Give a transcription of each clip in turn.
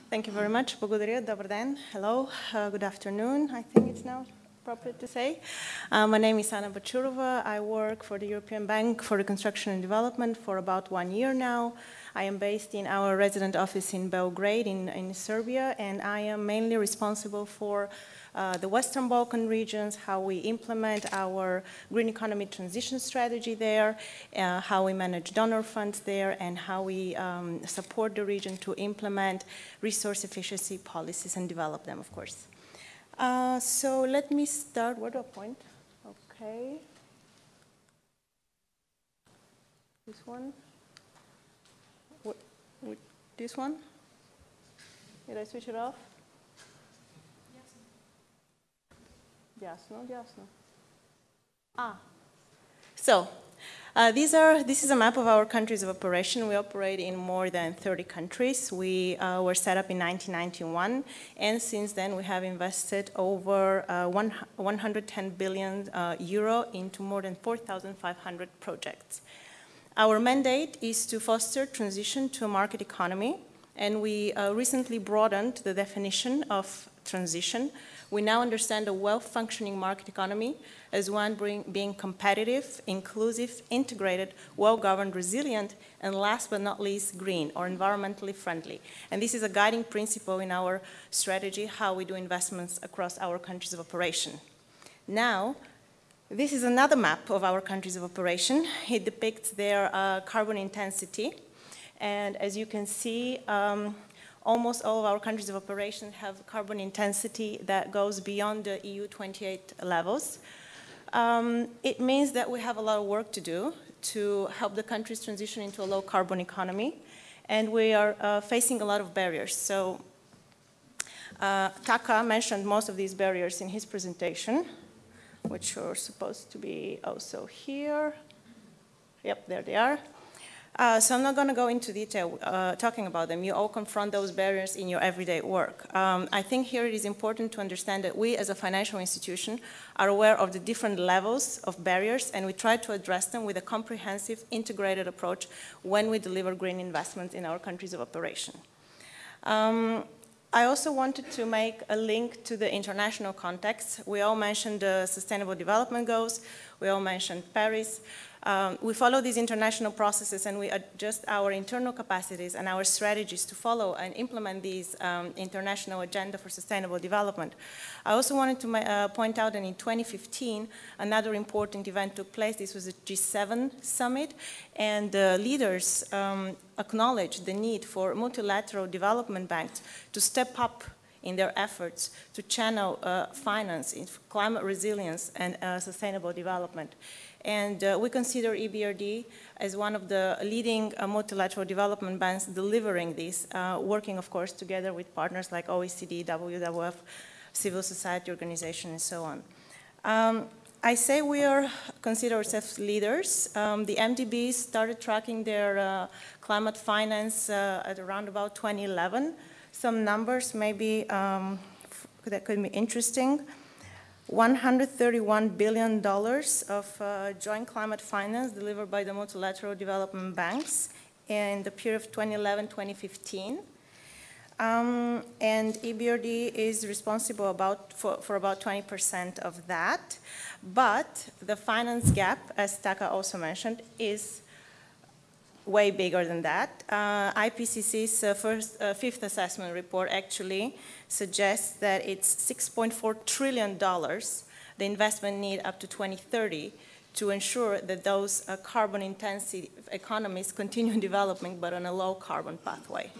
Thank you very much. Благодаря. Добър ден. Hello. Good afternoon. I think it's now appropriate to say. My name is Bachurova. I work for the European Bank for Reconstruction and Development for about 1 year now. I am based in our resident office in Belgrade in Serbia, and I am mainly responsible for the Western Balkan regions, how we implement our green economy transition strategy there, how we manage donor funds there, and how we support the region to implement resource efficiency policies and develop them, of course. So let me start. Where do I point? Okay. This one. This one? Did I switch it off? Jasno, jasno. So, this is a map of our countries of operation. We operate in more than 30 countries. We were set up in 1991, and since then we have invested over 110 billion euro into more than 4,500 projects. Our mandate is to foster transition to a market economy, and we recently broadened the definition of transition. We now understand a well-functioning market economy as one being competitive, inclusive, integrated, well-governed, resilient, and last but not least, green or environmentally friendly. And this is a guiding principle in our strategy, how we do investments across our countries of operation. Now, this is another map of our countries of operation. It depicts their carbon intensity. And as you can see, almost all of our countries of operation have carbon intensity that goes beyond the EU 28 levels. It means that we have a lot of work to do to help the countries transition into a low carbon economy. And we are facing a lot of barriers. So Taka mentioned most of these barriers in his presentation, which are supposed to be also here. Yep, there they are. So I'm not going to go into detail talking about them. You all confront those barriers in your everyday work. I think here it is important to understand that we as a financial institution are aware of the different levels of barriers, and we try to address them with a comprehensive, integrated approach when we deliver green investments in our countries of operation. I also wanted to make a link to the international context. We all mentioned the Sustainable Development Goals. We all mentioned Paris. We follow these international processes, and we adjust our internal capacities and our strategies to follow and implement these international agenda for sustainable development. I also wanted to point out that in 2015, another important event took place. This was a G7 summit, and the leaders acknowledged the need for multilateral development banks to step up in their efforts to channel finance in climate resilience and sustainable development. And we consider EBRD as one of the leading multilateral development banks delivering this, working, of course, together with partners like OECD, WWF, civil society organizations, and so on. I say we consider ourselves leaders. The MDBs started tracking their climate finance at around about 2011. Some numbers maybe that could be interesting. $131 billion of joint climate finance delivered by the multilateral development banks in the period of 2011-2015. And EBRD is responsible for about 20% of that. But the finance gap, as Taka also mentioned, is way bigger than that. IPCC's fifth assessment report actually suggests that it's $6.4 trillion, the investment need up to 2030 to ensure that those carbon-intensive economies continue developing, but on a low-carbon pathway.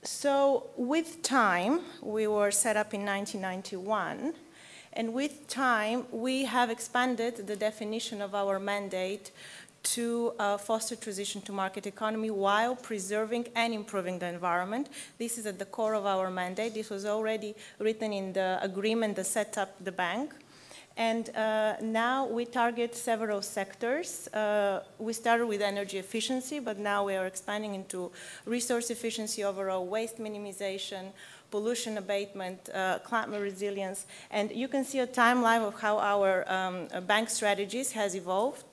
So with time, we were set up in 1991, and with time, we have expanded the definition of our mandate to foster transition to market economy while preserving and improving the environment. This is at the core of our mandate. This was already written in the agreement that set up the bank. And now we target several sectors. We started with energy efficiency, but now we are expanding into resource efficiency, overall waste minimization, pollution abatement, climate resilience. And you can see a timeline of how our bank strategies have evolved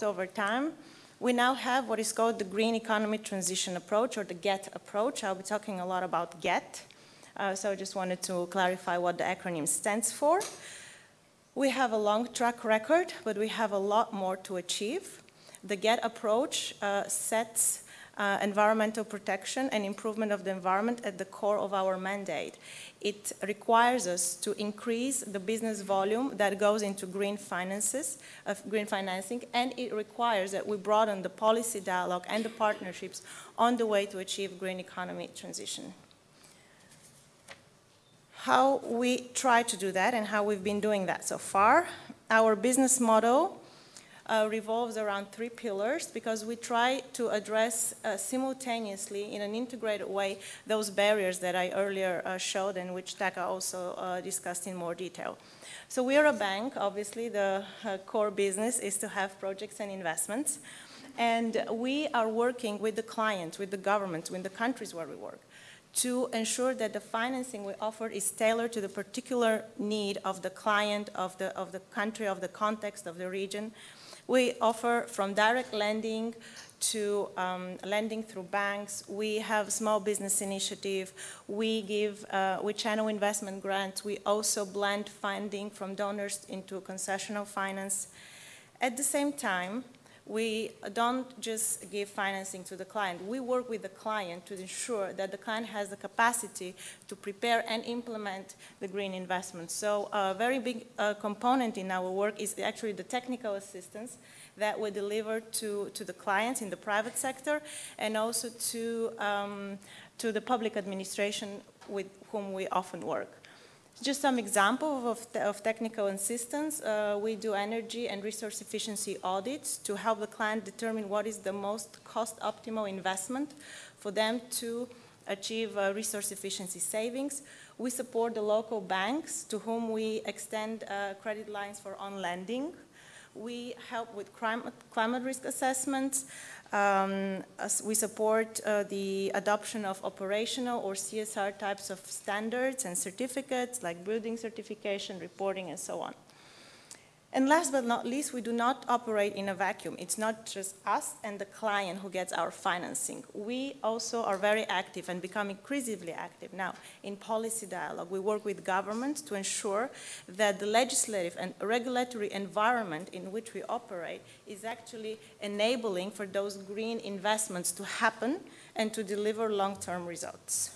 over time. We now have what is called the Green Economy Transition Approach, or the GET approach. I'll be talking a lot about GET. So I just wanted to clarify what the acronym stands for. We have a long track record, but we have a lot more to achieve. The GET approach sets environmental protection and improvement of the environment at the core of our mandate. It requires us to increase the business volume that goes into green financing, and it requires that we broaden the policy dialogue and the partnerships on the way to achieve green economy transition. How we try to do that and how we've been doing that so far. Our business model revolves around 3 pillars, because we try to address simultaneously in an integrated way those barriers that I earlier showed and which Taka also discussed in more detail. So we are a bank. Obviously the core business is to have projects and investments, and we are working with the clients, with the governments, with the countries where we work, to ensure that the financing we offer is tailored to the particular need of the client, of the country, of the context, of the region. We offer from direct lending to lending through banks. We have small business initiative. We channel investment grants. We also blend funding from donors into concessional finance. At the same time, we don't just give financing to the client. We work with the client to ensure that the client has the capacity to prepare and implement the green investments. So a very big component in our work is actually the technical assistance that we deliver to the clients in the private sector, and also to the public administration with whom we often work. Just some examples of technical assistance. We do energy and resource efficiency audits to help the client determine what is the most cost-optimal investment for them to achieve resource efficiency savings. We support the local banks to whom we extend credit lines for on-lending. We help with climate risk assessments. We support the adoption of operational or CSR types of standards and certificates, like building certification, reporting, and so on. And last but not least, we do not operate in a vacuum. It's not just us and the client who gets our financing. We also are very active and become increasingly active now in policy dialogue. We work with governments to ensure that the legislative and regulatory environment in which we operate is actually enabling for those green investments to happen and to deliver long-term results.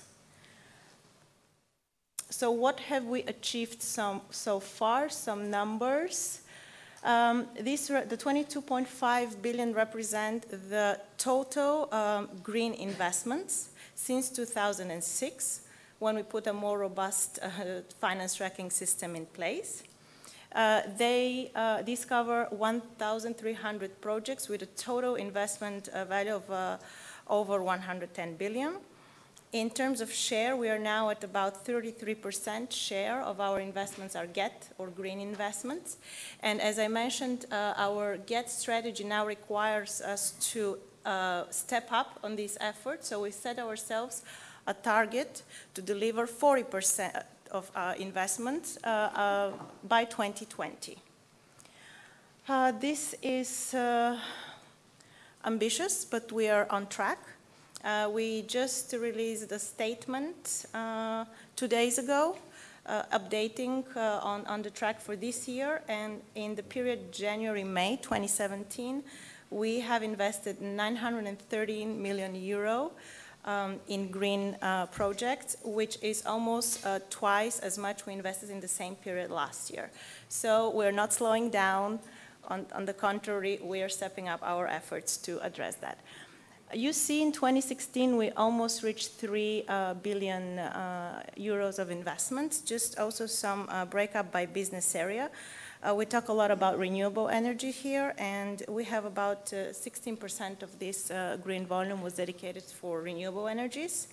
So what have we achieved so far? Some numbers. The 22.5 billion represent the total green investments since 2006, when we put a more robust finance tracking system in place. These cover 1,300 projects with a total investment value of over 110 billion. In terms of share, we are now at about 33% share of our investments are GET or green investments. And as I mentioned, our GET strategy now requires us to step up on these efforts. So we set ourselves a target to deliver 40% of investments by 2020. This is ambitious, but we are on track. We just released a statement 2 days ago, updating on the track for this year. And in the period January-May 2017, we have invested 913 million euro in green projects, which is almost twice as much we invested in the same period last year. So we're not slowing down. On the contrary, we are stepping up our efforts to address that. You see, in 2016, we almost reached 3 billion euros of investments. Just also some breakup by business area. We talk a lot about renewable energy here, and we have about 16% of this green volume was dedicated for renewable energies.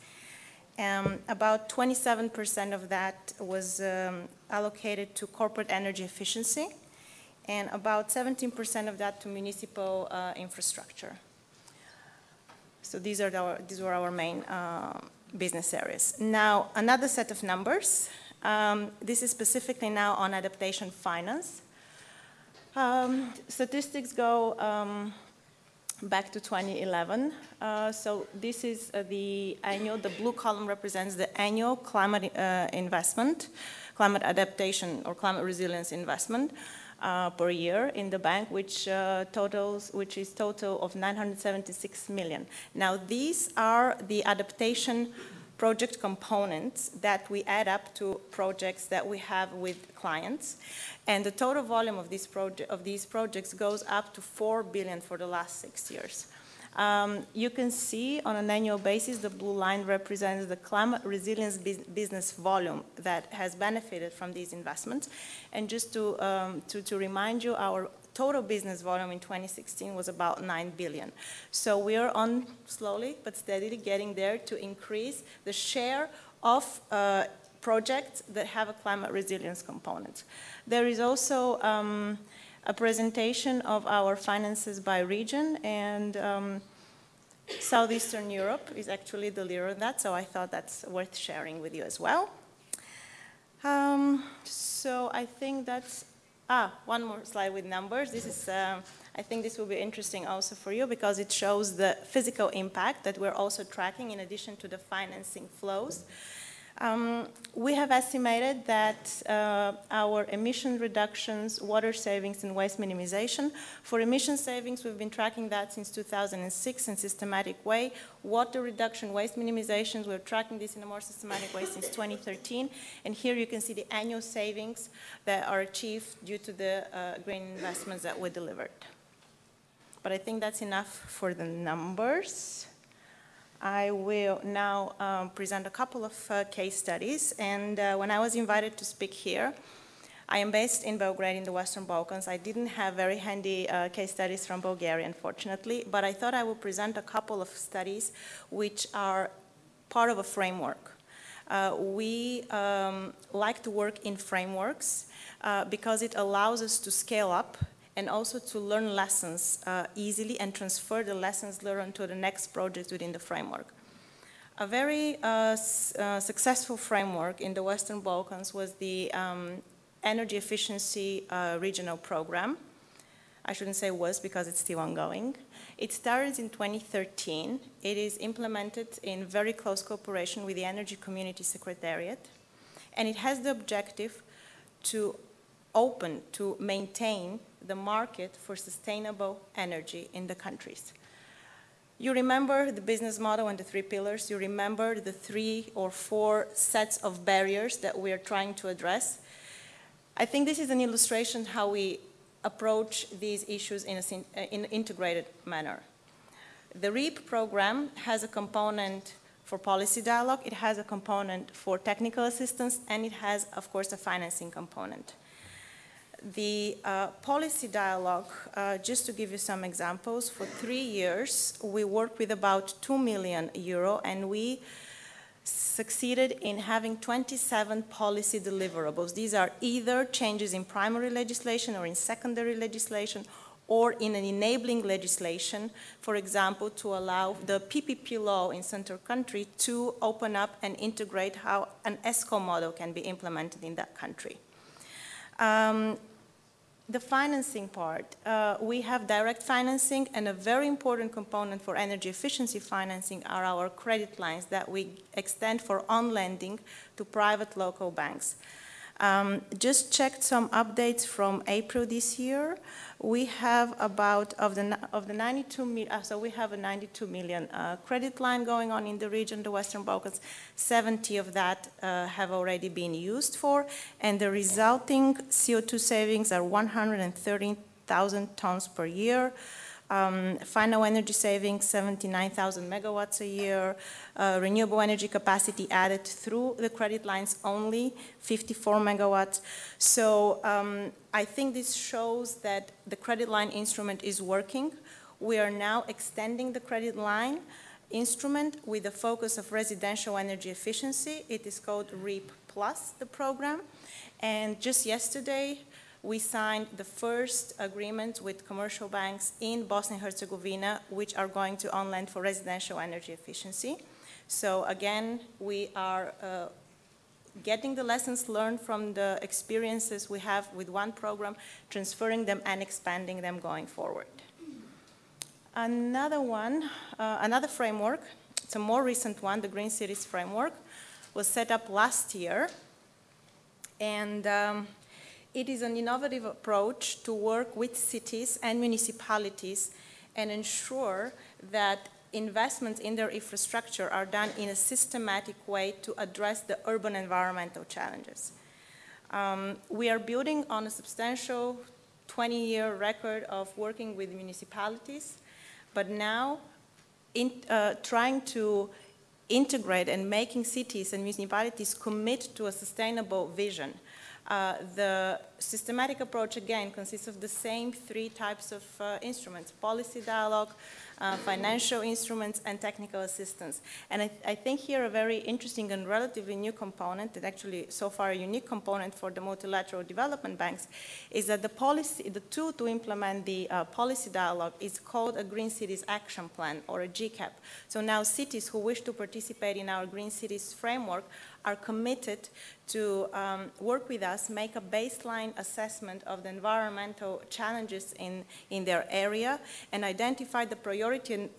About 27% of that was allocated to corporate energy efficiency, and about 17% of that to municipal infrastructure. So these were our main business areas. Now, another set of numbers. This is specifically now on adaptation finance. Statistics go back to 2011. So this is the blue column represents the annual climate investment, climate adaptation or climate resilience investment per year in the bank, which is total of 976 million. Now these are the adaptation project components that we add up to projects that we have with clients. And the total volume of these projects goes up to 4 billion for the last 6 years. You can see on an annual basis, the blue line represents the climate resilience business volume that has benefited from these investments. And just to remind you, our total business volume in 2016 was about 9 billion. So we are on slowly but steadily getting there to increase the share of projects that have a climate resilience component. There is also a presentation of our finances by region, and Southeastern Europe is actually the leader in that, so I thought that's worth sharing with you as well. So I think that's, one more slide with numbers. This is, I think this will be interesting also for you because it shows the physical impact that we're also tracking in addition to the financing flows. We have estimated that our emission reductions, water savings, and waste minimization. For emission savings, we've been tracking that since 2006 in a systematic way. Water reduction, waste minimizations, we're tracking this in a more systematic way since 2013. And here you can see the annual savings that are achieved due to the green investments that we delivered. But I think that's enough for the numbers. I will now present a couple of case studies, and when I was invited to speak here, I am based in Belgrade in the Western Balkans. I didn't have very handy case studies from Bulgaria, unfortunately, but I thought I would present a couple of studies which are part of a framework. We like to work in frameworks because it allows us to scale up and also to learn lessons easily and transfer the lessons learned to the next project within the framework. A very successful framework in the Western Balkans was the Energy Efficiency Regional Program. I shouldn't say was because it's still ongoing. It started in 2013. It is implemented in very close cooperation with the Energy Community Secretariat, and it has the objective to maintain the market for sustainable energy in the countries. You remember the business model and the 3 pillars. You remember the 3 or 4 sets of barriers that we are trying to address. I think this is an illustration how we approach these issues in an integrated manner. The REAP program has a component for policy dialogue, it has a component for technical assistance, and it has, of course, a financing component. The policy dialogue, just to give you some examples, for 3 years we worked with about 2 million euro, and we succeeded in having 27 policy deliverables. These are either changes in primary legislation or in secondary legislation or in an enabling legislation, for example, to allow the PPP law in Central Country to open up and integrate how an ESCO model can be implemented in that country. The financing part, we have direct financing, and a very important component for energy efficiency financing are our credit lines that we extend for on-lending to private local banks. Just checked some updates from April this year. We have about, of the 92 million, so we have a 92 million credit line going on in the region, the Western Balkans. 70 of that have already been used for, and the resulting CO2 savings are 130,000 tons per year. Final energy savings, 79,000 megawatts a year. Renewable energy capacity added through the credit lines only, 54 megawatts. So I think this shows that the credit line instrument is working. We are now extending the credit line instrument with the focus of residential energy efficiency. It is called REAP Plus, the program. And just yesterday, we signed the first agreement with commercial banks in Bosnia and Herzegovina, which are going to on-lend for residential energy efficiency. So again, we are getting the lessons learned from the experiences we have with one program, transferring them and expanding them going forward. Another one, another framework, it's a more recent one, the Green Cities Framework, was set up last year. And it is an innovative approach to work with cities and municipalities and ensure that investments in their infrastructure are done in a systematic way to address the urban environmental challenges. We are building on a substantial 20-year record of working with municipalities, but now trying to integrate and making cities and municipalities commit to a sustainable vision. The systematic approach, again, consists of the same three types of instruments: policy dialogue, financial instruments, and technical assistance. And I think here a very interesting and relatively new component, and actually so far a unique component for the multilateral development banks, is that the tool to implement the policy dialogue is called a Green Cities Action Plan, or a GCAP. So now cities who wish to participate in our Green Cities framework are committed to work with us, make a baseline assessment of the environmental challenges in their area, and identify the priority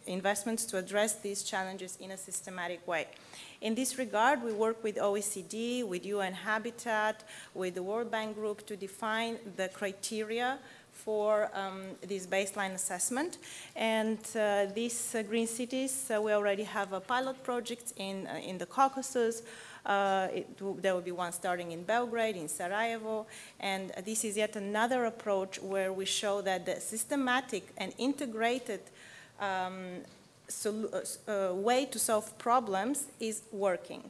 investments to address these challenges in a systematic way. In this regard, we work with OECD, with UN Habitat, with the World Bank Group to define the criteria for this baseline assessment. And these green cities, we already have a pilot project in the Caucasus. There will be one starting in Belgrade, in Sarajevo, and this is yet another approach where we show that the systematic and integrated way to solve problems is working,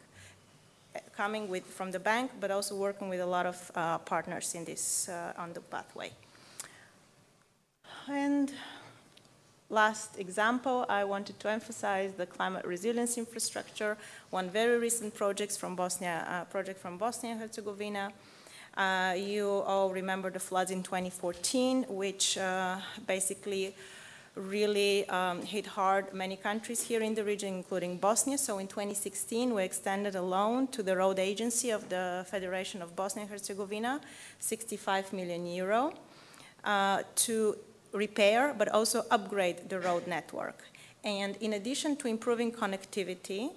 coming from the bank, but also working with a lot of partners in this, on the pathway. And last example, I wanted to emphasize the climate resilience infrastructure, one very recent project from Bosnia and Herzegovina. You all remember the floods in 2014, which basically really hit hard many countries here in the region, including Bosnia. So in 2016, we extended a loan to the road agency of the Federation of Bosnia and Herzegovina, 65 million euro, to repair, but also upgrade the road network. And in addition to improving connectivity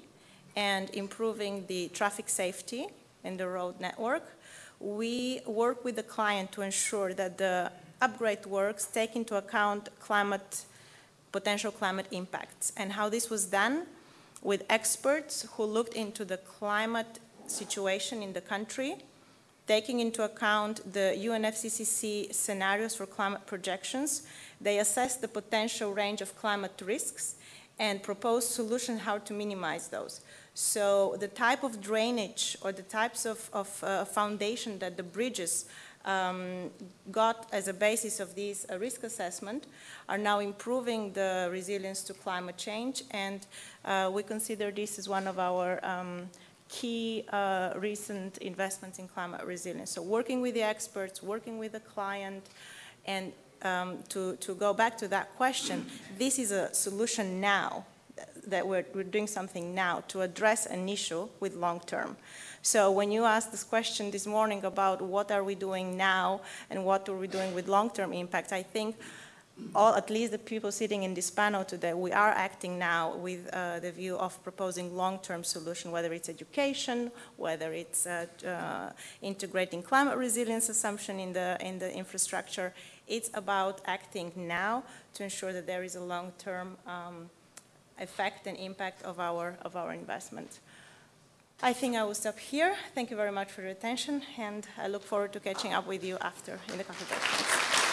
and improving the traffic safety in the road network, we work with the client to ensure that the upgrade works take into account potential climate impacts. And how this was done with experts who looked into the climate situation in the country, taking into account the UNFCCC scenarios for climate projections. They assessed the potential range of climate risks and proposed solutions how to minimize those. So the type of drainage or the types of foundation that the bridges got as a basis of these risk assessment are now improving the resilience to climate change, and we consider this as one of our key recent investments in climate resilience. So working with the experts, working with the client, and to go back to that question, this is a solution now, that we're doing something now to address an issue with long term. So when you asked this question this morning about what are we doing now and what are we doing with long-term impact, I think at least the people sitting in this panel today, we are acting now with the view of proposing long-term solution, whether it's education, whether it's integrating climate resilience assumption in the infrastructure. It's about acting now to ensure that there is a long-term effect and impact of our investment. I think I will stop here. Thank you very much for your attention, and I look forward to catching up with you after in the consultations.